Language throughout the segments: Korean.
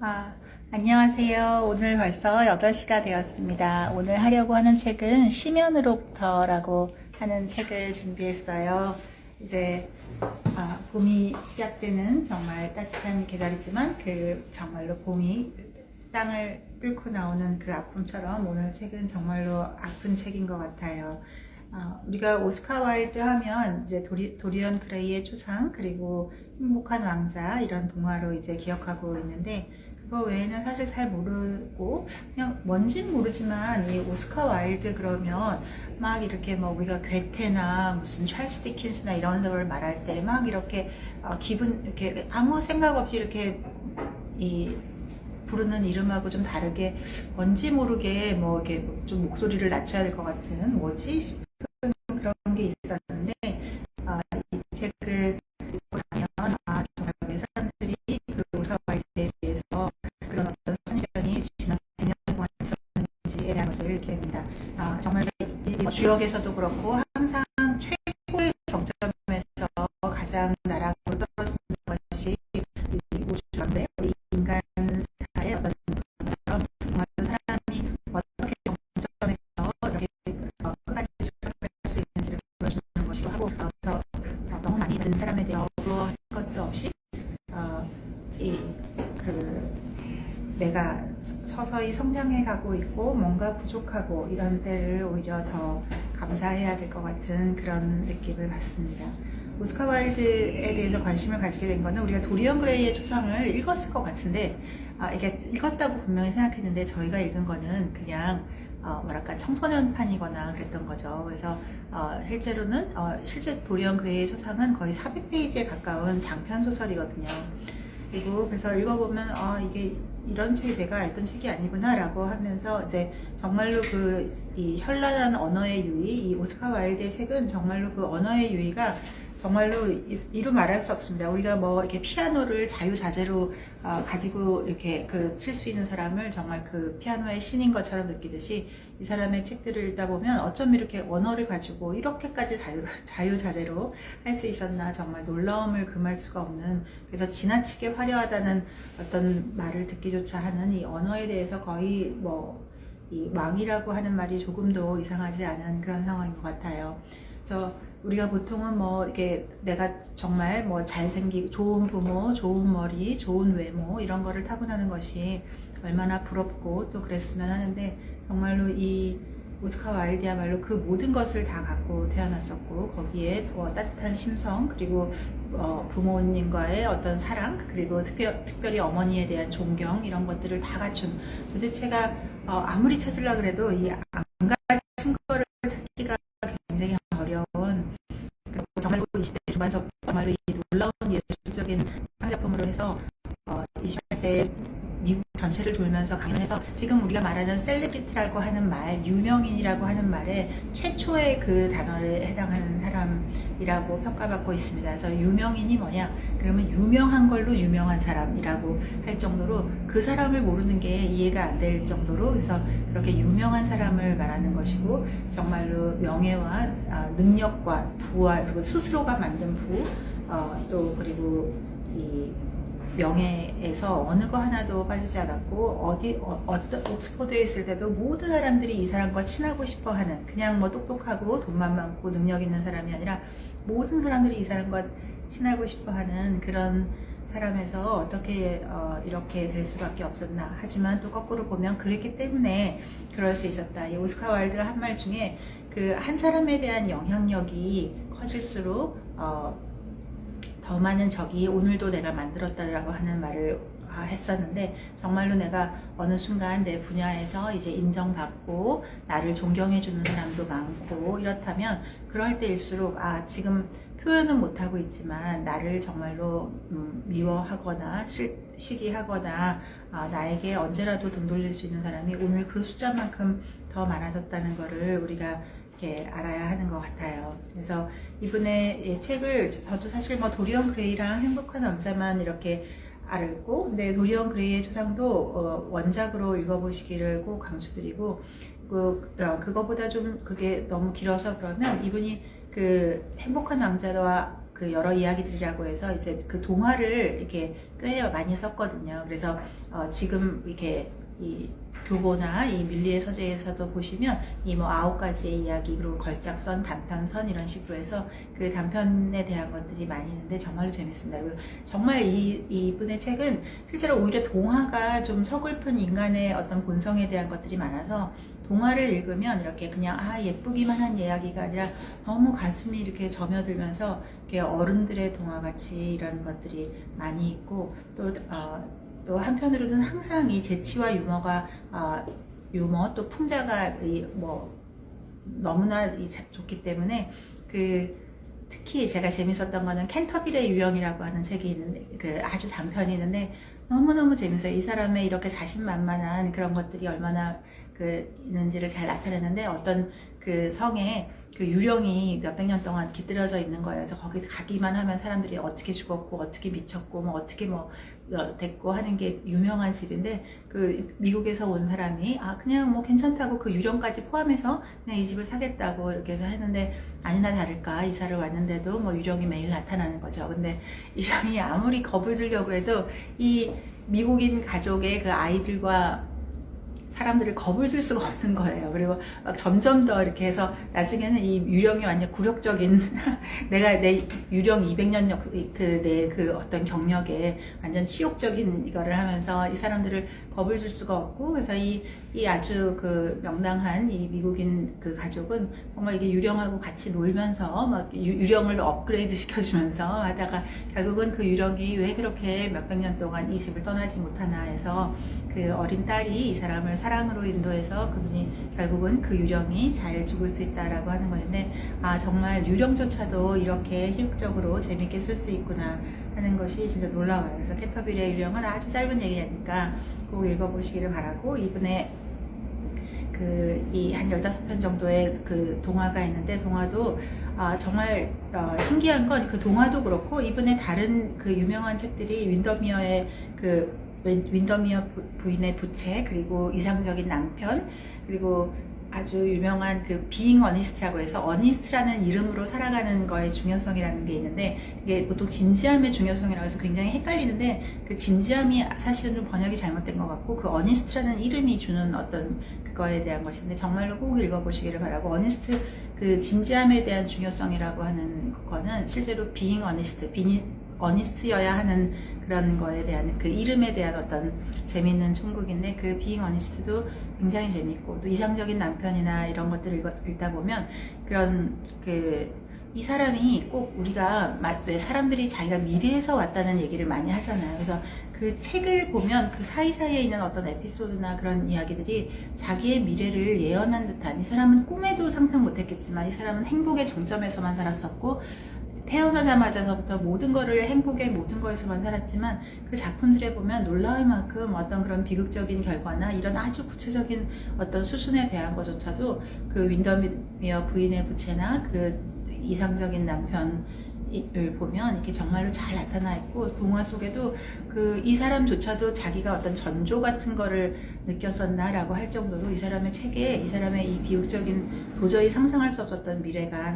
아, 안녕하세요. 오늘 벌써 8시가 되었습니다. 오늘 하려고 하는 책은 심연으로부터라고 하는 책을 준비했어요. 이제 봄이 시작되는 정말 따뜻한 계절이지만 정말로 봄이 땅을 뚫고 나오는 그 아픔처럼 오늘 책은 정말로 아픈 책인 것 같아요. 우리가 오스카 와일드 하면 이제 도리언 그레이의 초상 그리고 행복한 왕자 이런 동화로 이제 기억하고 있는데 그거 외에는 사실 잘 모르고 그냥 뭔진 모르지만 이 오스카 와일드 그러면 막 이렇게 뭐 우리가 괴테나 무슨 찰스 디킨스나 이런 걸 말할 때 막 이렇게 기분 이렇게 아무 생각 없이 이렇게 이 부르는 이름하고 좀 다르게 뭔지 모르게 뭐 이렇게 좀 목소리를 낮춰야 될 것 같은 뭐지 싶은 그런 게 있었는데 이 책을 읽고 나면 정말 많은 사람들이 그 오스카 와일드에 대해서 그런 어떤 선입견이 지난 100년 동안 있었는지에 대한 것을 읽게 됩니다. 정말 이 주역에서도 그렇고 항상 최고의 정점에서 가장 나락으로 떨어지는 것이 이 우주인데 우리 인간 사회의 어떤 것처럼 정말 사람이 어떻게 정점에서 이렇게 끝까지 출발할 수 있는지를 보여주는 것이기도 하고 그래서 너무 많이 든 사람에 대해 어부할 것도 없이 내가 서서히 성장해 가고 있고 뭔가 부족하고 이런 때를 오히려 더 감사해야 될 것 같은 그런 느낌을 받습니다. 오스카 와일드에 대해서 관심을 가지게 된 거는 우리가 도리언 그레이의 초상을 읽었을 것 같은데 이게 읽었다고 분명히 생각했는데 저희가 읽은 거는 그냥 뭐랄까 청소년판이거나 그랬던 거죠. 그래서 실제로는 실제 도리언 그레이의 초상은 거의 400페이지에 가까운 장편 소설이거든요. 그리고 그래서 읽어보면 이게 이런 책이 내가 알던 책이 아니구나 라고 하면서 이제 정말로 이 현란한 언어의 유의, 이 오스카 와일드의 책은 정말로 그 언어의 유의가 정말로 이루 말할 수 없습니다. 우리가 뭐 이렇게 피아노를 자유자재로 가지고 이렇게 칠 수 있는 사람을 정말 그 피아노의 신인 것처럼 느끼듯이 이 사람의 책들을 읽다 보면 어쩜 이렇게 언어를 가지고 이렇게까지 자유자재로 할 수 있었나 정말 놀라움을 금할 수가 없는 그래서 지나치게 화려하다는 어떤 말을 듣기조차 하는 이 언어에 대해서 거의 이 왕이라고 하는 말이 조금도 이상하지 않은 그런 상황인 것 같아요. 그래서 우리가 보통은 이렇게 내가 정말 잘생기고 좋은 부모, 좋은 머리, 좋은 외모 이런 거를 타고나는 것이 얼마나 부럽고 또 그랬으면 하는데 정말로 이 오스카 와일드야말로 그 모든 것을 다 갖고 태어났었고 거기에 따뜻한 심성 그리고 부모님과의 어떤 사랑 그리고 특별히 어머니에 대한 존경 이런 것들을 다 갖춘 도대체가 아무리 찾으려고 해도 이 안 가진 거를 찾기가 굉장히 어려운 정말로 20대 중반서 정말로 이 놀라운 예술적인 상작품으로 해서 28세 미국 전체를 돌면서 강연해서 지금 우리가 말하는 셀레브리티라고 하는 말, 유명인이라고 하는 말에 최초의 그 단어를 해당하는 사람이라고 평가받고 있습니다. 그래서 유명인이 뭐냐? 그러면 유명한 걸로 유명한 사람이라고 할 정도로 그 사람을 모르는 게 이해가 안 될 정도로 그래서 그렇게 유명한 사람을 말하는 것이고 정말로 명예와 능력과 부와 그리고 스스로가 만든 부 또 그리고 이 명예에서 어느 거 하나도 빠지지 않았고 어떤 옥스퍼드에 있을 때도 모든 사람들이 이 사람과 친하고 싶어 하는 그냥 똑똑하고 돈만 많고 능력 있는 사람이 아니라 모든 사람들이 이 사람과 친하고 싶어 하는 그런 사람에서 어떻게 이렇게 될 수밖에 없었나 하지만 또 거꾸로 보면 그랬기 때문에 그럴 수 있었다. 이 오스카 와일드가 한 말 중에 그 한 사람에 대한 영향력이 커질수록 더 많은 적이 오늘도 내가 만들었다라고 하는 말을 했었는데 정말로 내가 어느 순간 내 분야에서 이제 인정받고 나를 존경해주는 사람도 많고 이렇다면 그럴 때일수록 지금 표현은 못하고 있지만 나를 정말로 미워하거나 시기하거나 나에게 언제라도 등 돌릴 수 있는 사람이 오늘 그 숫자만큼 더 많아졌다는 것을 우리가 이렇게 알아야 하는 것 같아요. 그래서 이분의 책을 저도 사실 도리언 그레이랑 행복한 왕자만 이렇게 알고 근데 도리언 그레이의 초상도 원작으로 읽어보시기를 꼭 강추드리고 그거보다 좀 그게 너무 길어서 그러면 이분이 그 행복한 왕자와 그 여러 이야기들이라고 해서 이제 그 동화를 이렇게 꽤 많이 썼거든요. 그래서 지금 이렇게 이 교보나 이 밀리의 서재에서도 보시면 이 뭐 9가지의 이야기, 그리고 걸작선, 단편선 이런 식으로 해서 그 단편에 대한 것들이 많이 있는데 정말로 재밌습니다. 그리고 정말 이분의 책은 실제로 오히려 동화가 좀 서글픈 인간의 어떤 본성에 대한 것들이 많아서 동화를 읽으면 이렇게 그냥 예쁘기만 한 이야기가 아니라 너무 가슴이 이렇게 저며들면서 이렇게 어른들의 동화같이 이런 것들이 많이 있고, 또 한편으로는 항상 이 재치와 유머가 유머 또 풍자가 뭐 너무나 좋기 때문에 특히 제가 재밌었던 거는 캔터빌의 유령이라고 하는 책이 있는데 그 아주 단편이 있는데 너무너무 재밌어요. 이 사람의 이렇게 자신만만한 그런 것들이 얼마나 있는지를 잘 나타내는데, 어떤 그 성에 그 유령이 몇백 년 동안 깃들여져 있는 거예요. 그래서 거기 가기만 하면 사람들이 어떻게 죽었고 어떻게 미쳤고 뭐 어떻게 됐고 하는 게 유명한 집인데, 그 미국에서 온 사람이 그냥 뭐 괜찮다고 그 유령까지 포함해서 그냥 이 집을 사겠다고 이렇게 해서 했는데, 아니나 다를까 이사를 왔는데도 뭐 유령이 매일 나타나는 거죠. 근데 유령이 아무리 겁을 들려고 해도 이 미국인 가족의 그 아이들과 사람들을 겁을 줄 수가 없는 거예요. 그리고 막 점점 더 이렇게 해서 나중에는 이 유령이 완전 굴욕적인 내 유령 200년 내 어떤 경력에 완전 치욕적인 이거를 하면서 이 사람들을 겁을 줄 수가 없고, 그래서 이 아주 그 명랑한 이 미국인 그 가족은 정말 이게 유령하고 같이 놀면서 막 유령을 업그레이드 시켜주면서 하다가 결국은 그 유령이 왜 그렇게 몇백 년 동안 이 집을 떠나지 못하나 해서 그 어린 딸이 이 사람을 사랑으로 인도해서 그분이 결국은 그 유령이 잘 죽을 수 있다라고 하는 건데, 정말 유령조차도 이렇게 희극적으로 재밌게 쓸 수 있구나 하는 것이 진짜 놀라워요. 그래서 캔터빌의 유령은 아주 짧은 얘기니까 꼭 읽어보시기를 바라고, 이분의 이 한 15편 정도의 그 동화가 있는데, 동화도 정말 신기한 건 그 동화도 그렇고 이분의 다른 그 유명한 책들이 윈더미어의 윈더미어 부인의 부채, 그리고 이상적인 남편, 그리고 아주 유명한 그 비잉 어니스트라고 해서 어니스트라는 이름으로 살아가는 거의 중요성이라는 게 있는데, 그게 보통 진지함의 중요성이라고 해서 굉장히 헷갈리는데, 그 진지함이 사실은 좀 번역이 잘못된 것 같고, 그 어니스트라는 이름이 주는 어떤 그거에 대한 것인데 정말로 꼭 읽어보시기를 바라고, 어니스트 그 진지함에 대한 중요성이라고 하는 거는 실제로 비잉 어니스트, 어니스트여야 하는 그런 거에 대한 그 이름에 대한 어떤 재미있는 총국인데, 그 비잉 어니스트도 굉장히 재밌고, 또 이상적인 남편이나 이런 것들을 읽다 보면 그런 이 사람이 꼭 우리가 왜 사람들이 자기가 미래에서 왔다는 얘기를 많이 하잖아요. 그래서 그 책을 보면 그 사이사이에 있는 어떤 에피소드나 그런 이야기들이 자기의 미래를 예언한 듯한, 이 사람은 꿈에도 상상 못했겠지만 이 사람은 행복의 정점에서만 살았었고 태어나자마자서부터 모든 거를 행복의 모든 거에서만 살았지만, 그 작품들에 보면 놀라울 만큼 어떤 그런 비극적인 결과나 이런 아주 구체적인 어떤 수순에 대한 것조차도 그 윈더미어 부인의 부채나 그 이상적인 남편을 보면 이렇게 정말로 잘 나타나 있고, 동화 속에도 이 사람조차도 자기가 어떤 전조 같은 거를 느꼈었나라고 할 정도로 이 사람의 책에 이 사람의 이 비극적인 도저히 상상할 수 없었던 미래가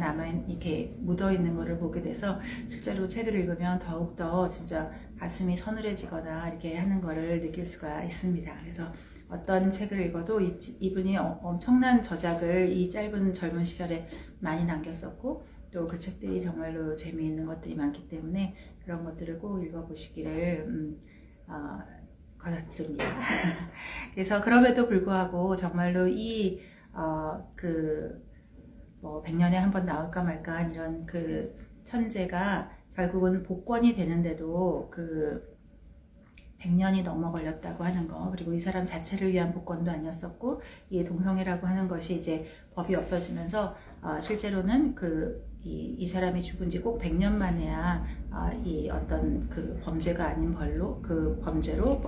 이렇게 묻어 있는 거를 보게 돼서 실제로 책을 읽으면 더욱더 진짜 가슴이 서늘해지거나 이렇게 하는 거를 느낄 수가 있습니다. 그래서 어떤 책을 읽어도 이분이 엄청난 저작을 이 짧은 젊은 시절에 많이 남겼었고, 또 그 책들이 정말로 재미있는 것들이 많기 때문에 그런 것들을 꼭 읽어보시기를 권해드립니다. 그래서 그럼에도 불구하고 정말로 뭐 100년에 한 번 나올까 말까 이런 그 천재가 결국은 복권이 되는데도 100년이 넘어 걸렸다고 하는 거, 그리고 이 사람 자체를 위한 복권도 아니었었고, 이 동성애라고 하는 것이 이제 법이 없어지면서 실제로는 이 사람이 죽은 지 꼭 100년 만에야 이 어떤 그 범죄가 아닌 범죄로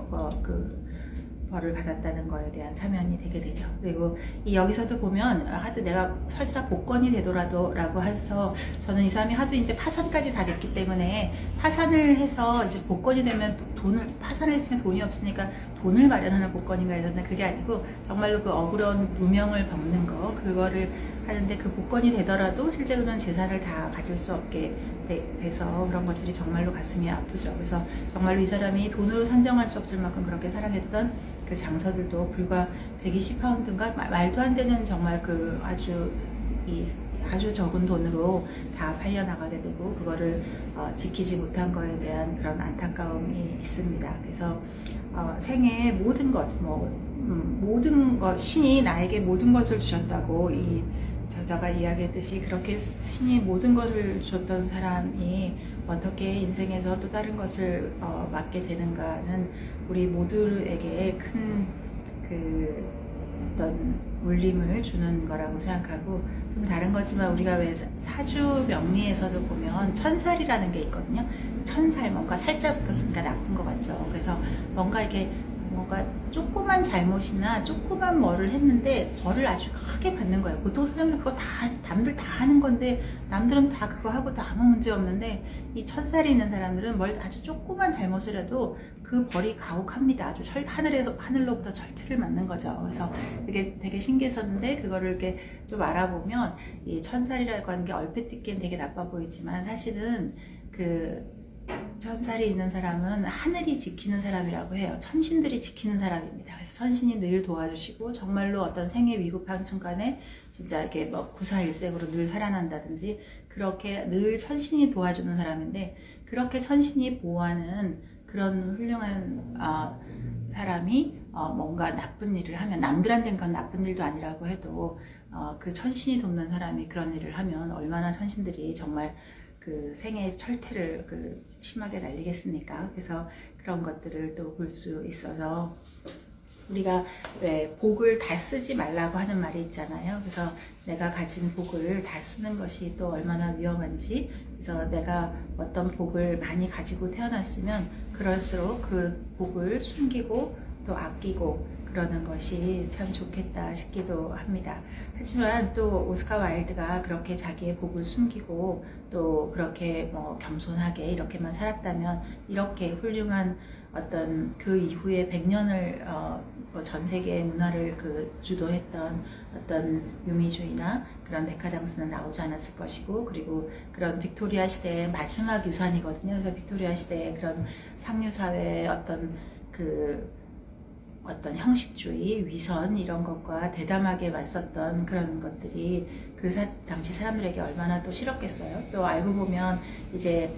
벌을 받았다는 거에 대한 사면이 되게 되죠. 그리고 여기서도 보면 하도 내가 설사 복권이 되더라도 라고 해서, 저는 이 사람이 하도 이제 파산까지 다 됐기 때문에 파산을 해서 이제 복권이 되면 파산을 했으니까 돈이 없으니까 돈을 마련하는 복권인가 해서, 그게 아니고 정말로 그 억울한 누명을 벗는 거, 그거를 하는데, 그 복권이 되더라도 실제로는 재산을 다 가질 수 없게 돼서 그런 것들이 정말로 가슴이 아프죠. 그래서 정말로 이 사람이 돈으로 산정할 수 없을 만큼 그렇게 사랑했던 그 장서들도 불과 120파운드인가 말도 안 되는 정말 그 아주 적은 돈으로 다 팔려나가게 되고 그거를 지키지 못한 거에 대한 그런 안타까움이 있습니다. 그래서 생애의 모든 것, 모든 것, 신이 나에게 모든 것을 주셨다고 이 저자가 이야기했듯이 그렇게 신이 모든 것을 줬던 사람이 어떻게 인생에서 또 다른 것을 맡게 되는가는 우리 모두에게 큰 그 어떤 울림을 주는 거라고 생각하고, 좀 다른 거지만 우리가 왜 사주 명리에서도 보면 천살이라는 게 있거든요. 천살, 뭔가 살짝 붙었으니까 나쁜 것 같죠. 그래서 뭔가 이게 뭔가 조그만 잘못이나 조그만 뭐를 했는데 벌을 아주 크게 받는 거예요. 보통 사람들 그거 다 남들 다 하는 건데 남들은 다 그거 하고도 아무 문제 없는데 이 천살이 있는 사람들은 뭘 아주 조그만 잘못을 해도 그 벌이 가혹합니다. 아주 하늘로부터 철퇴를 맞는 거죠. 그래서 이게 되게 신기했었는데 그거를 이렇게 좀 알아보면 이 천살이라고 하는 게 얼핏 듣기엔 되게 나빠 보이지만 사실은 그 천살이 있는 사람은 하늘이 지키는 사람이라고 해요. 천신들이 지키는 사람입니다. 그래서 천신이 늘 도와주시고 정말로 어떤 생애 위급한 순간에 진짜 이렇게 뭐 구사일생으로 늘 살아난다든지 그렇게 늘 천신이 도와주는 사람인데, 그렇게 천신이 보호하는 그런 훌륭한 사람이 뭔가 나쁜 일을 하면, 남들한테는 그건 나쁜 일도 아니라고 해도 그 천신이 돕는 사람이 그런 일을 하면 얼마나 천신들이 정말 그 생의 철퇴를 심하게 날리겠습니까? 그래서 그런 것들을 또 볼 수 있어서 우리가 왜 복을 다 쓰지 말라고 하는 말이 있잖아요. 그래서 내가 가진 복을 다 쓰는 것이 또 얼마나 위험한지, 그래서 내가 어떤 복을 많이 가지고 태어났으면 그럴수록 그 복을 숨기고 또 아끼고 그러는 것이 참 좋겠다 싶기도 합니다. 하지만 또 오스카 와일드가 그렇게 자기의 복을 숨기고 또 그렇게 뭐 겸손하게 이렇게만 살았다면 이렇게 훌륭한 어떤 그 이후에 100년을 전 세계의 문화를 주도했던 어떤 유미주의나 그런 데카당스는 나오지 않았을 것이고, 그리고 그런 빅토리아 시대의 마지막 유산이거든요. 그래서 빅토리아 시대의 그런 상류사회의 어떤 형식주의, 위선 이런 것과 대담하게 맞섰던 그런 것들이 당시 사람들에게 얼마나 또 싫었겠어요. 또 알고 보면 이제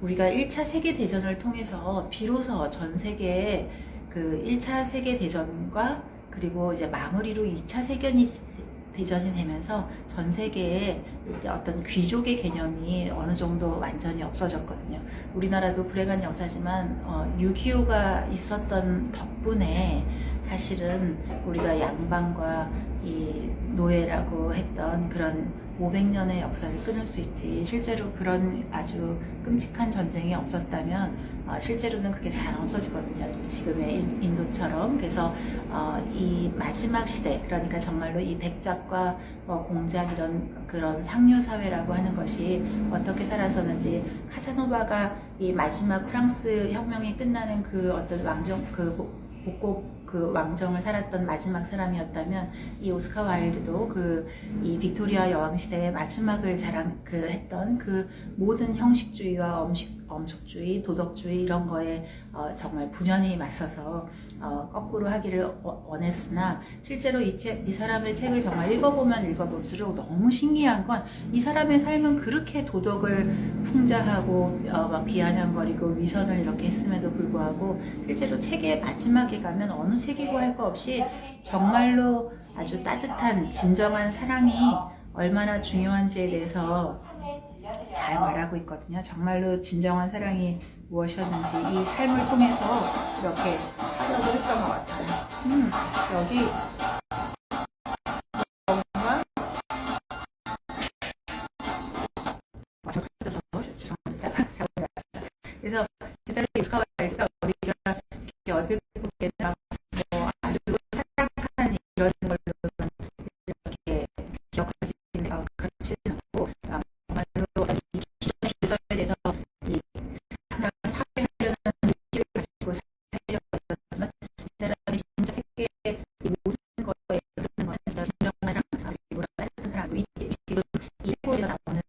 우리가 1차 세계대전을 통해서 비로소 전 세계에 그 1차 세계대전과 그리고 이제 마무리로 2차 세계대전이 되면서 전 세계에 어떤 귀족의 개념이 어느 정도 완전히 없어졌거든요. 우리나라도 불행한 역사지만 6.25가 있었던 덕분에 사실은 우리가 양반과 이 노예라고 했던 그런 500년의 역사를 끊을 수 있지, 실제로 그런 아주 끔찍한 전쟁이 없었다면 실제로는 그게 잘 안 없어지거든요. 지금의 인도처럼. 그래서 이 마지막 시대, 그러니까 정말로 이 백작과 공작 이런 그런 상류 사회라고 하는 것이 어떻게 살아서는지, 카사노바가 이 마지막 프랑스 혁명이 끝나는 그 어떤 복고 왕정을 살았던 마지막 사람이었다면, 이 오스카 와일드도 이 빅토리아 여왕 시대의 마지막을 했던 그 모든 형식주의와 엄숙주의, 도덕주의 이런 거에 정말 분연히 맞서서 거꾸로 하기를 원했으나, 실제로 이 사람의 책을 정말 읽어보면 읽어볼수록 너무 신기한 건, 이 사람의 삶은 그렇게 도덕을 풍자하고 막 비아냥거리고 위선을 이렇게 했음에도 불구하고 실제로 책의 마지막에 가면 어느 책이고 할 거 없이 정말로 아주 따뜻한 진정한 사랑이 얼마나 중요한지에 대해서 잘 말하고 있거든요. 정말로 진정한 사랑이 무엇이었는지 이 삶을 통해서 이렇게 하려고 했던 것 같아요. 여기 뭔가 그래서 진짜로 오스카 와일드가 우리가 이렇게 얼핏 보기에는 아주 사랑하는 이런 걸로는 이렇게 기억하시는 그렇지는 않고, 정말로 이 기존의 질서에 대해서 이 항상 파괴하려는 느낌을 가지고 살려고 했었지만, 이 사람이 진짜 세계의 이 모든 거에 그러는 거는 진짜 진정한 사랑, 그리고 따뜻한 사랑, 지금 이 에코에서 나오는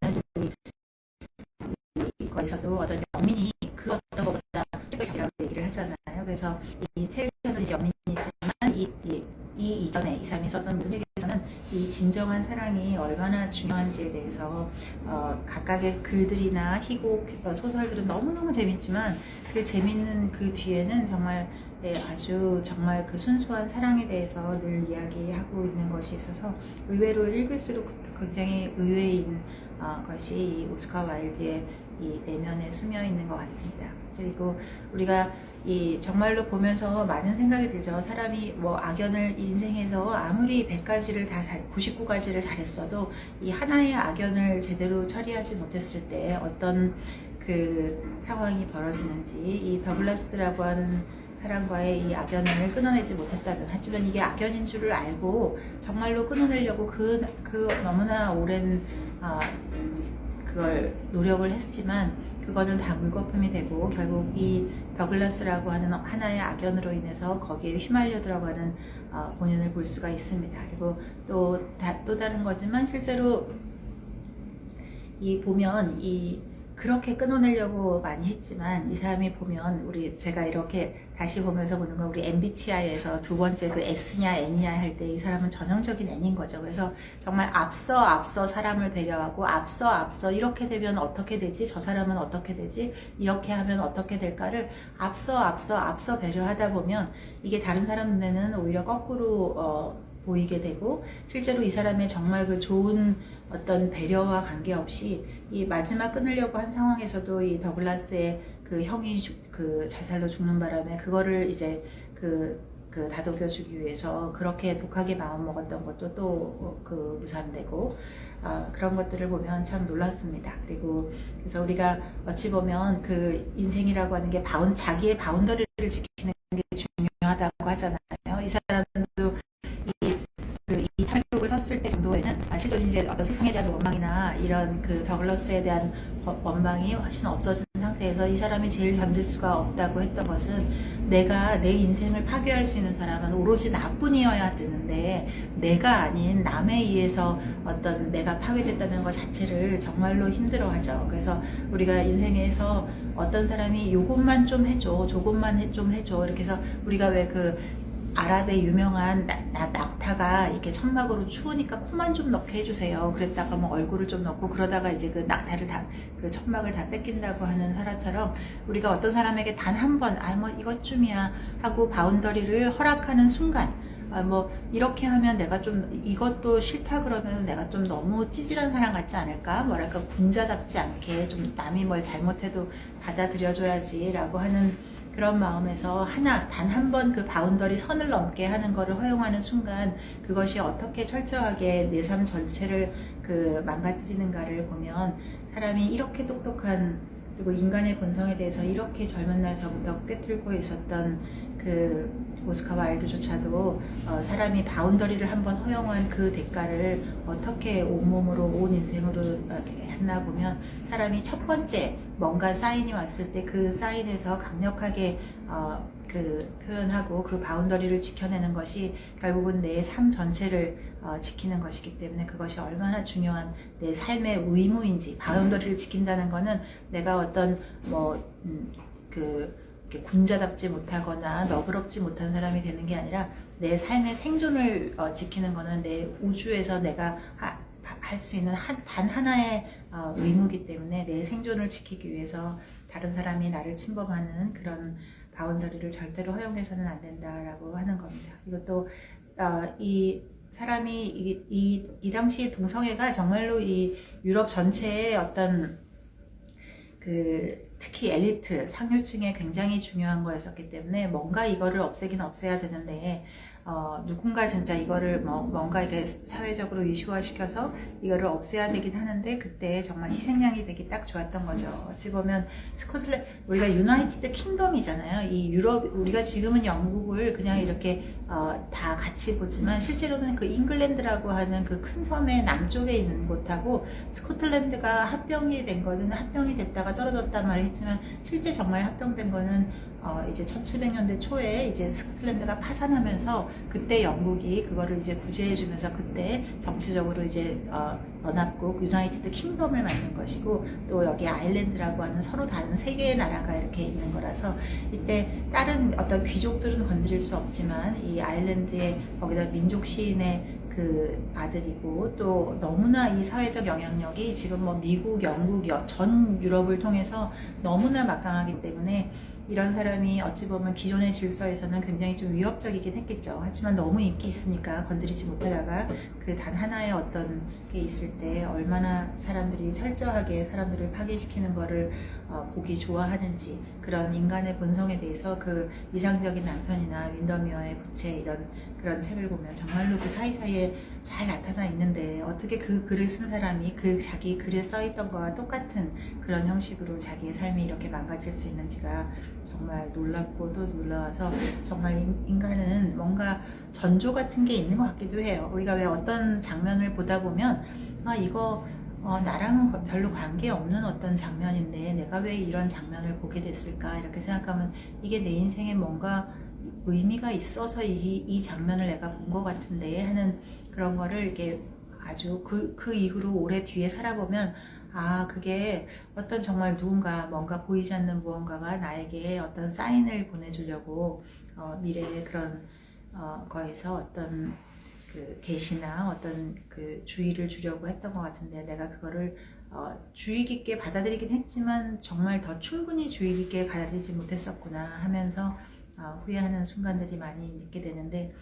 그래서 이 책에서는 연민이지만 이 이전에 이 사람이 썼던 책에서는 이 진정한 사랑이 얼마나 중요한지에 대해서 각각의 글들이나 희곡 소설들은 너무너무 재밌지만 그 재밌는 그 뒤에는 정말 아주 정말 그 순수한 사랑에 대해서 늘 이야기하고 있는 것이 있어서 의외로 읽을수록 굉장히 의외인 것이 이 오스카 와일드의 이 내면에 스며 있는 것 같습니다. 그리고 우리가 이 정말로 보면서 많은 생각이 들죠. 사람이 뭐 악연을 인생에서 아무리 100가지를 다 99가지를 잘했어도 이 하나의 악연을 제대로 처리하지 못했을 때 어떤 그 상황이 벌어지는지, 이 더글라스라고 하는 사람과의 이 악연을 끊어내지 못했다면, 하지만 이게 악연인 줄을 알고 정말로 끊어내려고 그 너무나 오랜 그걸 노력을 했지만 그거는 다 물거품이 되고 결국 이 더글라스라고 하는 하나의 악연으로 인해서 거기에 휘말려 들어가는 본인을 볼 수가 있습니다. 그리고 또 다른 거지만 실제로 이 보면 그렇게 끊어내려고 많이 했지만 이 사람이 보면 제가 이렇게 다시 보면서 보는 건 우리 MBTI에서 두 번째 그 S냐 N이냐 할 때 이 사람은 전형적인 N인 거죠. 그래서 정말 앞서 사람을 배려하고 앞서 이렇게 되면 어떻게 되지? 저 사람은 어떻게 되지? 이렇게 하면 어떻게 될까를 앞서 배려하다 보면 이게 다른 사람 눈에는 오히려 거꾸로 보이게 되고 실제로 이 사람의 정말 그 좋은 어떤 배려와 관계없이 이 마지막 끊으려고 한 상황에서도 이 더글라스의 그 형이 그 자살로 죽는 바람에 그거를 이제 다독여주기 위해서 그렇게 독하게 마음 먹었던 것도 또 무산되고 그런 것들을 보면 참 놀랍습니다. 그리고 그래서 우리가 어찌 보면 그 인생이라고 하는 게 자기의 바운더리를 지키는 게 중요하다고 하잖아요. 이 사람도 이 탈곡을 섰을 때 정도에는 실제로 이제 어떤 세상에 대한 원망이나 이런 그 더글라스에 대한 원망이 훨씬 없어진 상태에서 이 사람이 제일 견딜 수가 없다고 했던 것은 내가 내 인생을 파괴할 수 있는 사람은 오로지 나뿐이어야 되는데 내가 아닌 남에 의해서 어떤 내가 파괴됐다는 것 자체를 정말로 힘들어하죠. 그래서 우리가 인생에서 어떤 사람이 요것만 좀 해줘, 저것만 좀 해줘 이렇게 해서 우리가 왜 아랍의 유명한 낙타가 이렇게 천막으로 추우니까 코만 좀 넣게 해주세요. 그랬다가 뭐 얼굴을 좀 넣고 그러다가 이제 그 낙타를 그 천막을 다 뺏긴다고 하는 사람처럼 우리가 어떤 사람에게 단 한 번, 뭐 이것쯤이야 하고 바운더리를 허락하는 순간 뭐 이렇게 하면 내가 좀 이것도 싫다 그러면 내가 좀 너무 찌질한 사람 같지 않을까? 뭐랄까 군자답지 않게 좀 남이 뭘 잘못해도 받아들여줘야지 라고 하는 그런 마음에서 단 한 번 그 바운더리 선을 넘게 하는 것을 허용하는 순간 그것이 어떻게 철저하게 내 삶 전체를 망가뜨리는가를 보면 사람이 이렇게 똑똑한 그리고 인간의 본성에 대해서 이렇게 젊은 날부터 꿰뚫고 있었던 오스카 와일드조차도 사람이 바운더리를 한번 허용한 그 대가를 어떻게 온몸으로 온 인생으로 했나 보면 사람이 첫 번째 뭔가 사인이 왔을 때 그 사인에서 강력하게 표현하고 그 바운더리를 지켜내는 것이 결국은 내 삶 전체를 지키는 것이기 때문에 그것이 얼마나 중요한 내 삶의 의무인지 바운더리를 지킨다는 것은 내가 어떤 군자답지 못하거나 너그럽지 못한 사람이 되는 게 아니라 내 삶의 생존을 지키는 것은 내 우주에서 내가 할 수 있는 단 하나의 의무이기 때문에 내 생존을 지키기 위해서 다른 사람이 나를 침범하는 그런 바운더리를 절대로 허용해서는 안 된다라고 하는 겁니다. 이것도 이 사람이 이 당시 동성애가 정말로 이 유럽 전체의 어떤 특히 엘리트 상류층에 굉장히 중요한 거였었기 때문에 뭔가 이거를 없애긴 없애야 되는데 누군가 진짜 이거를 뭔가 이게 사회적으로 이슈화시켜서 이거를 없애야 되긴 하는데 그때 정말 희생양이 되기 딱 좋았던 거죠. 어찌 보면 우리가 유나이티드 킹덤이잖아요. 이 유럽 우리가 지금은 영국을 그냥 이렇게 다 같이 보지만 실제로는 그 잉글랜드라고 하는 그 큰 섬의 남쪽에 있는 곳하고 스코틀랜드가 합병이 된 거는 합병이 됐다가 떨어졌단 말을 했지만 실제 정말 합병된 거는 이제 1700년대 초에 이제 스코틀랜드가 파산하면서 그때 영국이 그거를 이제 구제해주면서 그때 정치적으로 이제 연합국 유나이티드 킹덤을 만든 것이고, 또 여기 아일랜드라고 하는 서로 다른 세 개의 나라가 이렇게 있는 거라서 이때 다른 어떤 귀족들은 건드릴 수 없지만 이 아일랜드의 거기다 민족 시인의 그 아들이고, 또 너무나 이 사회적 영향력이 지금 뭐 미국, 영국, 전 유럽을 통해서 너무나 막강하기 때문에 이런 사람이 어찌 보면 기존의 질서에서는 굉장히 좀 위협적이긴 했겠죠. 하지만 너무 인기 있으니까 건드리지 못하다가 그 단 하나의 어떤 게 있을 때 얼마나 사람들이 철저하게 사람들을 파괴시키는 거를 보기 좋아하는지, 그런 인간의 본성에 대해서 그 이상적인 남편이나 윈더미어의 부채 이런 그런 책을 보면 정말로 그 사이사이에 잘 나타나 있는데, 어떻게 그 글을 쓴 사람이 그 자기 글에 써있던 거와 똑같은 그런 형식으로 자기의 삶이 이렇게 망가질 수 있는지가 정말 놀랍고 또 놀라워서, 정말 인간은 뭔가 전조 같은 게 있는 것 같기도 해요. 우리가 왜 어떤 장면을 보다 보면 이거 나랑은 별로 관계없는 어떤 장면인데 내가 왜 이런 장면을 보게 됐을까 이렇게 생각하면, 이게 내 인생에 뭔가 의미가 있어서 이 장면을 내가 본 것 같은데 하는 그런 거를 이렇게 아주 그 이후로 오래 뒤에 살아보면, 그게 어떤 정말 누군가 뭔가 보이지 않는 무언가가 나에게 어떤 사인을 보내주려고 미래의 그런 거에서 어떤 그 계시나 어떤 그 주의를 주려고 했던 것 같은데, 내가 그거를 주의 깊게 받아들이긴 했지만 정말 더 충분히 주의 깊게 받아들이지 못했었구나 하면서 후회하는 순간들이 많이 있게 되는데,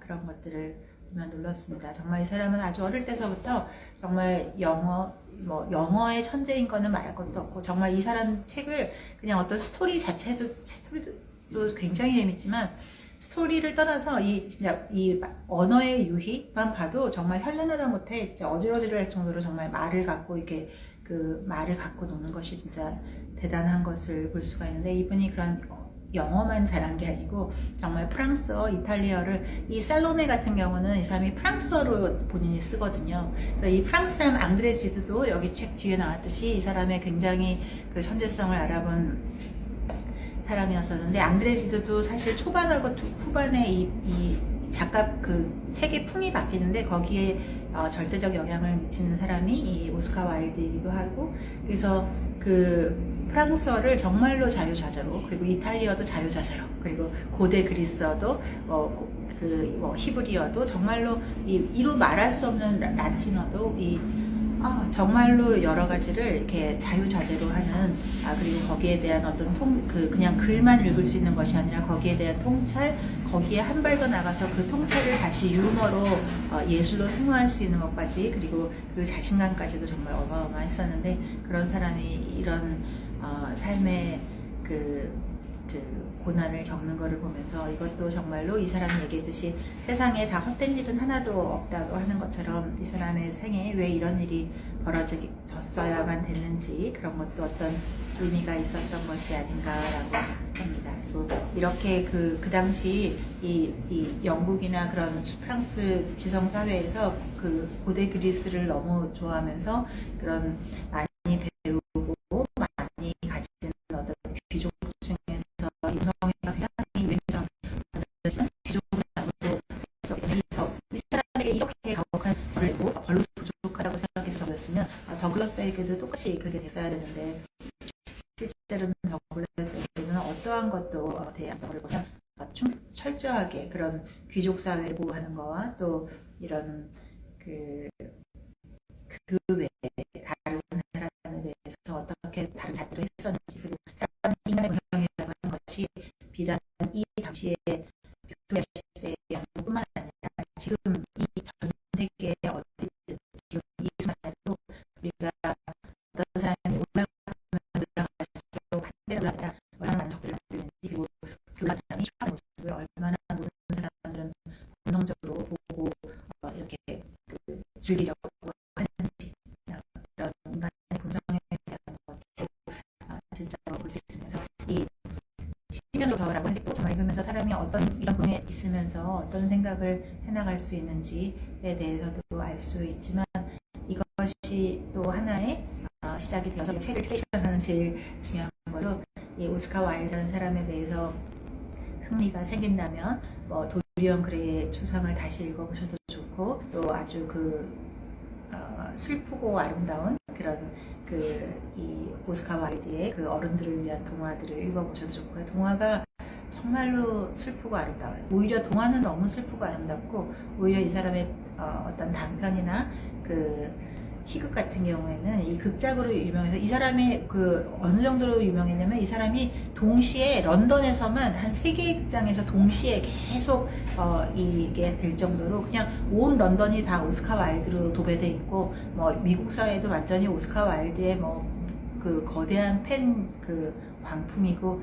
그런 것들을 보면 놀랍습니다. 정말 이 사람은 아주 어릴 때서부터 정말 영어의 천재인 거는 말할 것도 없고, 정말 이 사람 책을 그냥 어떤 스토리도 굉장히 재밌지만, 스토리를 떠나서 이 언어의 유희만 봐도 정말 현란하다 못해 진짜 어질어질할 정도로 정말 말을 갖고 노는 것이 진짜 대단한 것을 볼 수가 있는데, 이분이 그런 영어만 잘한 게 아니고 정말 프랑스어, 이탈리아를, 이 살로메 같은 경우는 이 사람이 프랑스어로 본인이 쓰거든요. 그래서 이 프랑스 사람 앙드레 지드도 여기 책 뒤에 나왔듯이 이 사람의 굉장히 그 천재성을 알아본 사람이었었는데, 앙드레 지드도 사실 초반하고 후반에 이 작가 그 책의 풍이 바뀌는데 거기에 절대적 영향을 미치는 사람이 이 오스카 와일드이기도 하고, 그래서 그 프랑스어를 정말로 자유자재로, 그리고 이탈리아도 자유자재로, 그리고 고대 그리스어도 히브리어도 정말로 이로 말할 수 없는 라틴어도 정말로 여러 가지를 이렇게 자유자재로 하는, 그리고 거기에 대한 어떤 그냥 글만 읽을 수 있는 것이 아니라 거기에 대한 통찰, 거기에 한 발 더 나가서 그 통찰을 다시 유머로 예술로 승화할 수 있는 것까지, 그리고 그 자신감까지도 정말 어마어마했었는데, 그런 사람이 이런 삶의 그 고난을 겪는 것을 보면서, 이것도 정말로 이 사람이 얘기했듯이 세상에 다 헛된 일은 하나도 없다고 하는 것처럼 이 사람의 생에 왜 이런 일이 벌어졌어야만 됐는지, 그런 것도 어떤 의미가 있었던 것이 아닌가라고 합니다. 그리고 이렇게 그 당시 이 영국이나 그런 프랑스 지성 사회에서 그 고대 그리스를 너무 좋아하면서 그런 많이 배우고 많이 가진 어떤 귀족 중에서 인성애가 굉장히 유행처럼 만들어지는 귀족을 아무도 이 사람에게 이렇게 가혹한 벌을 내고 별로 부족하다고 생각해서 적었으면 더글라스에게도 똑같이 그게 됐어야 되는데, 실제로는 더글라스에게는 어떠한 것도 대안적으로 보면 철저하게 그런 귀족 사회를 보호하는 거와 또 이런 그 외에 다른 사람에 대해서 어떻게 다른 자들을 했었는지, 그리고 사람 인간의 본성이라고 하는 것이 비단 이 당시에 빅토리아 시대의 영국뿐만 아니라 지금 이 전 세계의 어디든 지금 이 순간에도 우리가 어떤 사람이 올라가면 올라갈수록 반대로 올라가다 얼마나 많은 적들을 만들는지, 그리고 그 사람이 추구하는 모습을 얼마나 모든 사람들은 본능적으로 보고 이렇게 즐기려고 하는지, 그런 인간의 본성에 대한 것도 진짜로 볼 수 있으면서, 이 신변으로 더라고 하는 게 또 정말 읽으면서 사람이 어떤 이런 분에 있으면서 어떤 생각을 해나갈 수 있는지에 대해서도 알 수 있지만, 이것이 또 하나의 시작이 되어서 책을 크리에이션하는 제일 중요한 거로, 이 오스카 와일드라는 사람에 대해서 흥미가 생긴다면 뭐 도리언 그레이의 초상을 다시 읽어보셔도 좋고, 또 아주 슬프고 아름다운 그런 이 오스카 와일드의 그 어른들을 위한 동화들을 읽어보셔도 좋고요. 동화가 정말로 슬프고 아름다워요. 오히려 동화는 너무 슬프고 아름답고, 오히려 이 사람의 어떤 단편이나 희극 같은 경우에는 이 극작으로 유명해서, 이 사람이 어느 정도로 유명했냐면, 이 사람이 동시에 런던에서만 한 3개의 극장에서 동시에 계속 이게 될 정도로 그냥 온 런던이 다 오스카 와일드로 도배돼 있고, 뭐 미국 사회도 완전히 오스카 와일드의 거대한 팬 광품이고,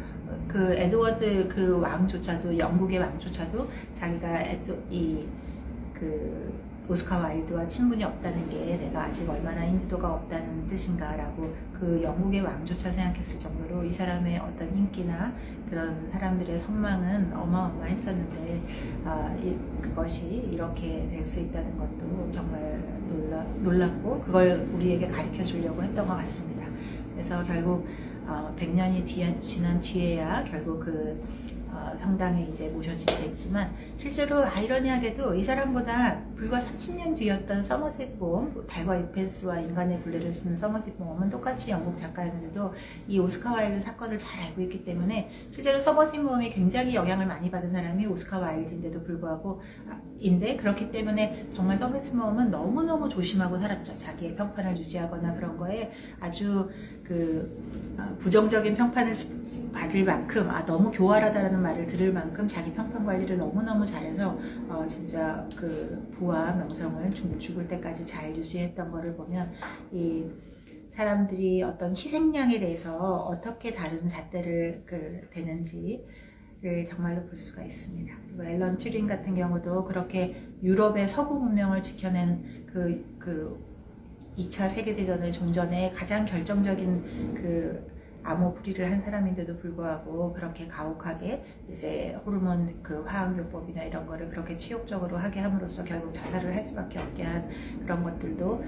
에드워드 왕조차도, 영국의 왕조차도 자기가 오스카 와일드와 친분이 없다는 게 내가 아직 얼마나 인지도가 없다는 뜻인가 라고 영국의 왕조차 생각했을 정도로 이 사람의 어떤 인기나 그런 사람들의 선망은 어마어마했었는데, 그것이 이렇게 될 수 있다는 것도 정말 놀랍고, 그걸 우리에게 가르쳐 주려고 했던 것 같습니다. 그래서 결국 100년이 지난 뒤에야 결국 성당에 이제 모셔지게 됐지만, 실제로 아이러니하게도 이 사람보다 불과 30년 뒤였던 서머셋 봄, 달과 이펜스와 인간의 굴레를 쓰는 서머셋 봄은 똑같이 영국 작가였는데도 이 오스카 와일드 사건을 잘 알고 있기 때문에, 실제로 서머셋 봄이 굉장히 영향을 많이 받은 사람이 오스카 와일드인데도 불구하고 그렇기 때문에 정말 서머셋 봄은 너무너무 조심하고 살았죠. 자기의 평판을 유지하거나 그런 거에 아주 부정적인 평판을 받을 만큼, 너무 교활하다라는 말을 들을 만큼 자기 평판 관리를 너무너무 잘해서 진짜 부와 명성을 죽을 때까지 잘 유지했던 거를 보면, 이 사람들이 어떤 희생양에 대해서 어떻게 다른 잣대를 대는지를 정말로 볼 수가 있습니다. 그리고 앨런 튜링 같은 경우도 그렇게 유럽의 서구 문명을 지켜낸 2차 세계대전의 존전에 가장 결정적인 암호풀이를 한 사람인데도 불구하고, 그렇게 가혹하게 이제 호르몬 화학요법이나 이런 거를 그렇게 치욕적으로 하게 함으로써 결국 자살을 할 수밖에 없게 한 그런 것들도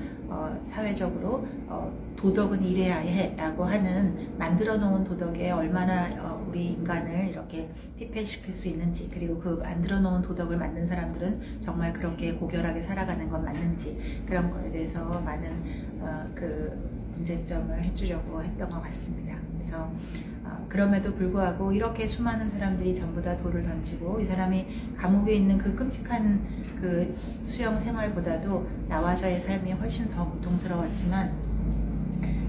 사회적으로 도덕은 이래야 해 라고 하는, 만들어 놓은 도덕에 얼마나 우리 인간을 이렇게 피폐시킬 수 있는지, 그리고 만들어 놓은 도덕을 만든 사람들은 정말 그렇게 고결하게 살아가는 건 맞는지, 그런 거에 대해서 많은 문제점을 해주려고 했던 것 같습니다. 그래서 그럼에도 불구하고 이렇게 수많은 사람들이 전부 다 돌을 던지고, 이 사람이 감옥에 있는 끔찍한 수용 생활보다도 나와서의 삶이 훨씬 더 고통스러웠지만,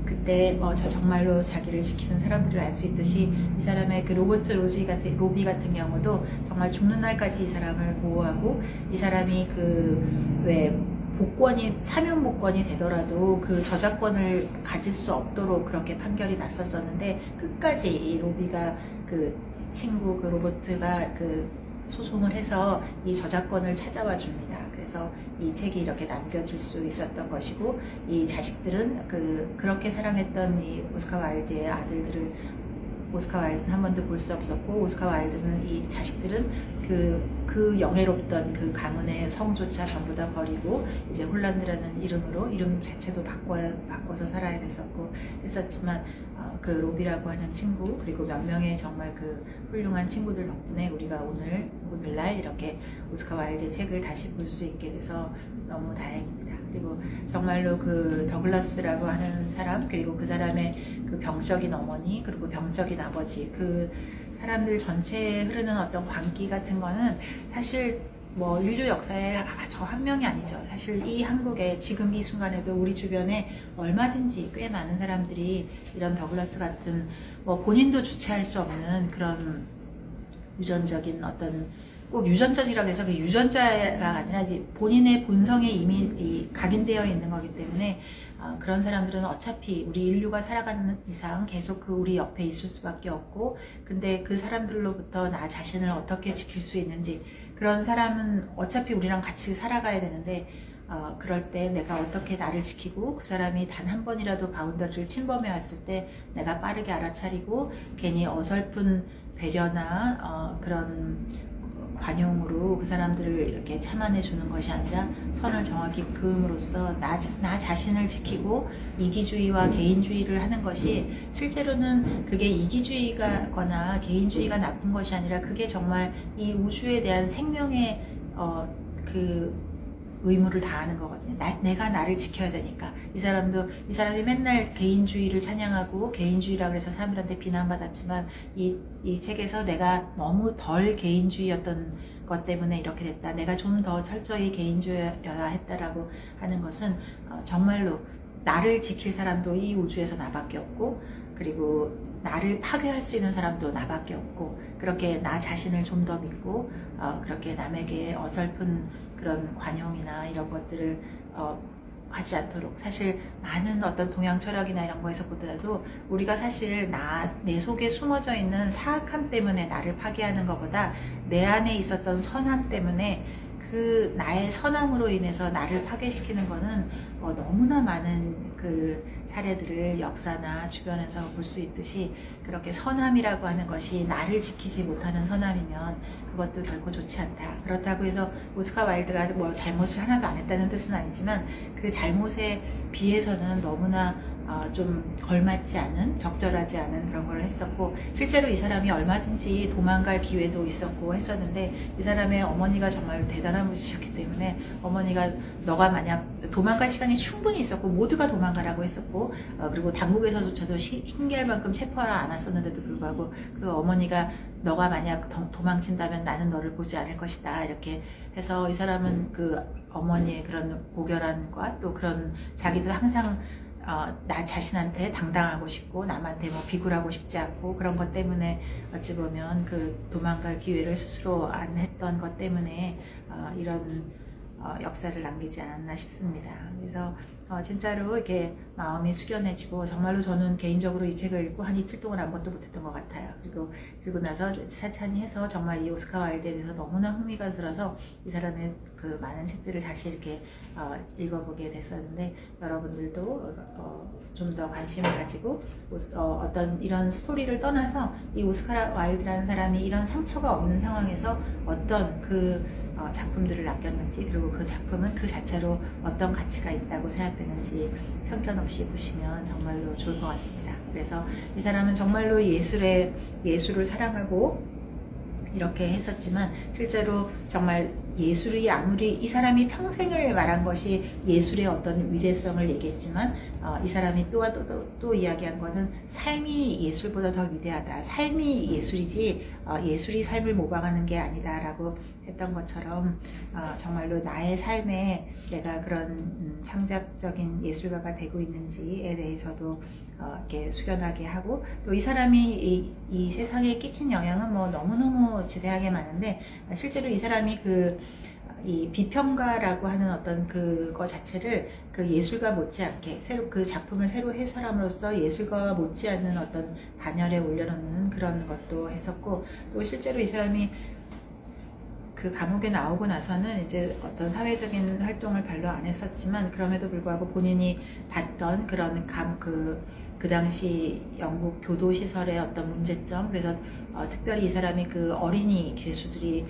그때 정말로 자기를 지키는 사람들을 알 수 있듯이, 이 사람의 로버트 로비 같은 경우도 정말 죽는 날까지 이 사람을 보호하고, 이 사람이 사면 복권이 되더라도 저작권을 가질 수 없도록 그렇게 판결이 났었었는데, 끝까지 이 로비가 친구 로버트가 소송을 해서 이 저작권을 찾아와 줍니다. 그래서 이 책이 이렇게 남겨질 수 있었던 것이고, 이 자식들은 그렇게 사랑했던 이 오스카 와일드의 아들들을, 오스카 와일드는 한 번도 볼 수 없었고, 오스카 와일드는 이 자식들은 그 영예롭던 가문의 성조차 전부 다 버리고 이제 홀란드라는 이름으로 이름 자체도 바꿔서 살아야 했었지만, 로비라고 하는 친구, 그리고 몇 명의 정말 훌륭한 친구들 덕분에 우리가 오늘날 이렇게 오스카 와일드의 책을 다시 볼 수 있게 돼서 너무 다행입니다. 그리고 정말로 더글라스라고 하는 사람, 그리고 그 사람의 병적인 어머니, 그리고 병적인 아버지, 사람들 전체에 흐르는 어떤 광기 같은 거는 사실 인류 역사에 저 한 명이 아니죠. 사실 이 한국에 지금 이 순간에도 우리 주변에 얼마든지 꽤 많은 사람들이 이런 더글라스 같은 본인도 주체할 수 없는 그런 유전적인 어떤, 꼭 유전자라고 해서 유전자가 아니라 본인의 본성에 이미 각인되어 있는 거기 때문에, 그런 사람들은 어차피 우리 인류가 살아가는 이상 계속 우리 옆에 있을 수밖에 없고, 근데 그 사람들로부터 나 자신을 어떻게 지킬 수 있는지, 그런 사람은 어차피 우리랑 같이 살아가야 되는데, 그럴 때 내가 어떻게 나를 지키고, 그 사람이 단 한 번이라도 바운더리를 침범해 왔을 때 내가 빠르게 알아차리고, 괜히 어설픈 배려나 그런 관용으로 그 사람들을 이렇게 참아내 주는 것이 아니라 선을 정확히 그음으로써 나 자신을 지키고 이기주의와 개인주의를 하는 것이 실제로는 그게 이기주의가거나 개인주의가 나쁜 것이 아니라 그게 정말 이 우주에 대한 생명의 그 의무를 다하는 거거든요. 내가 나를 지켜야 되니까. 이 사람이 맨날 개인주의를 찬양하고 개인주의라고 해서 사람들한테 비난받았지만 이 책에서 내가 너무 덜 개인주의였던 것 때문에 이렇게 됐다. 내가 좀 더 철저히 개인주의여야 했다라고 하는 것은 정말로 나를 지킬 사람도 이 우주에서 나밖에 없고, 그리고 나를 파괴할 수 있는 사람도 나밖에 없고, 그렇게 나 자신을 좀 더 믿고 그렇게 남에게 어설픈 그런 관용이나 이런 것들을 하지 않도록, 사실 많은 어떤 동양 철학이나 이런 거에서 보더라도 우리가 사실 내 속에 숨어져 있는 사악함 때문에 나를 파괴하는 것보다 내 안에 있었던 선함 때문에 그 나의 선함으로 인해서 나를 파괴시키는 거는 너무나 많은 그 사례들을 역사나 주변에서 볼 수 있듯이, 그렇게 선함이라고 하는 것이 나를 지키지 못하는 선함이면 그것도 결코 좋지 않다. 그렇다고 해서 오스카 와일드가 뭐 잘못을 하나도 안 했다는 뜻은 아니지만 그 잘못에 비해서는 너무나 좀 걸맞지 않은, 적절하지 않은 그런 걸 했었고, 실제로 이 사람이 얼마든지 도망갈 기회도 있었고 했었는데, 이 사람의 어머니가 정말 대단한 분이셨기 때문에 어머니가 너가 만약 도망갈 시간이 충분히 있었고 모두가 도망가라고 했었고, 그리고 당국에서조차도 신기할 만큼 체포하러 안 왔었는데도 불구하고 그 어머니가 너가 만약 도망친다면 나는 너를 보지 않을 것이다 이렇게 해서, 이 사람은 그 어머니의 그런 고결함과 또 그런 자기도 항상 나 자신한테 당당하고 싶고 남한테 뭐 비굴하고 싶지 않고 그런 것 때문에 어찌 보면 그 도망갈 기회를 스스로 안 했던 것 때문에 이런 역사를 남기지 않았나 싶습니다. 그래서 진짜로 이렇게 마음이 숙연해지고, 정말로 저는 개인적으로 이 책을 읽고 한 이틀 동안 아무것도 못했던 것 같아요. 그리고 나서 차찬히 해서 정말 이 오스카 와일드에 대해서 너무나 흥미가 들어서 이 사람의 그 많은 책들을 다시 이렇게 읽어보게 됐었는데, 여러분들도 좀 더 관심을 가지고 어떤 이런 스토리를 떠나서 이 오스카 와일드라는 사람이 이런 상처가 없는 상황에서 어떤 그 작품들을 남겼는지, 그리고 그 작품은 그 자체로 어떤 가치가 있다고 생각되는지 편견 없이 보시면 정말로 좋을 것 같습니다. 그래서 이 사람은 정말로 예술을 사랑하고 이렇게 했었지만, 실제로 정말 예술이 아무리 이 사람이 평생을 말한 것이 예술의 어떤 위대성을 얘기했지만, 이 사람이 또 이야기한 거는 삶이 예술보다 더 위대하다. 삶이 예술이지 예술이 삶을 모방하는 게 아니다 라고 했던 것처럼, 정말로 나의 삶에 내가 그런 창작적인 예술가가 되고 있는지에 대해서도 이렇게 숙연하게 하고, 또 이 사람이 이 세상에 끼친 영향은 뭐 너무너무 지대하게 많은데, 실제로 이 사람이 이 비평가라고 하는 어떤 그거 자체를 그 예술가 못지않게 그 작품을 새로 해설함으로써 예술가와 못지않는 어떤 반열에 올려놓는 그런 것도 했었고, 또 실제로 이 사람이 그 감옥에 나오고 나서는 이제 어떤 사회적인 활동을 별로 안 했었지만, 그럼에도 불구하고 본인이 봤던 그런 그 당시 영국 교도시설의 어떤 문제점, 그래서 특별히 이 사람이 그 어린이 죄수들이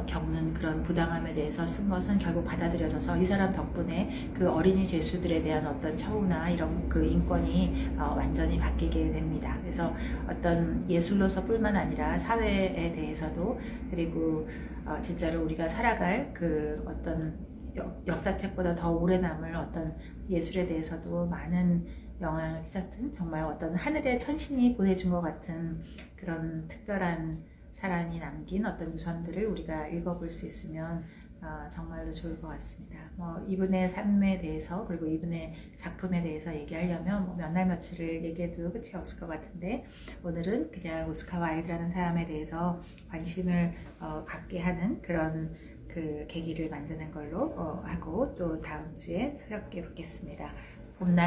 겪는 그런 부당함에 대해서 쓴 것은 결국 받아들여져서 이 사람 덕분에 그 어린이 죄수들에 대한 어떤 처우나 이런 그 인권이 완전히 바뀌게 됩니다. 그래서 어떤 예술로서 뿐만 아니라 사회에 대해서도, 그리고 진짜로 우리가 살아갈 그 어떤 역사책보다 더 오래 남을 어떤 예술에 대해서도 많은 영향을 끼쳤던, 정말 어떤 하늘의 천신이 보내준 것 같은 그런 특별한 사람이 남긴 어떤 유선들을 우리가 읽어볼 수 있으면 정말로 좋을 것 같습니다. 뭐 이분의 삶에 대해서, 그리고 이분의 작품에 대해서 얘기하려면 뭐 몇 날 며칠을 얘기해도 끝이 없을 것 같은데, 오늘은 그냥 오스카 와일드라는 사람에 대해서 관심을 갖게 하는 그런 그 계기를 만드는 걸로 하고, 또 다음 주에 새롭게 뵙겠습니다. 봄날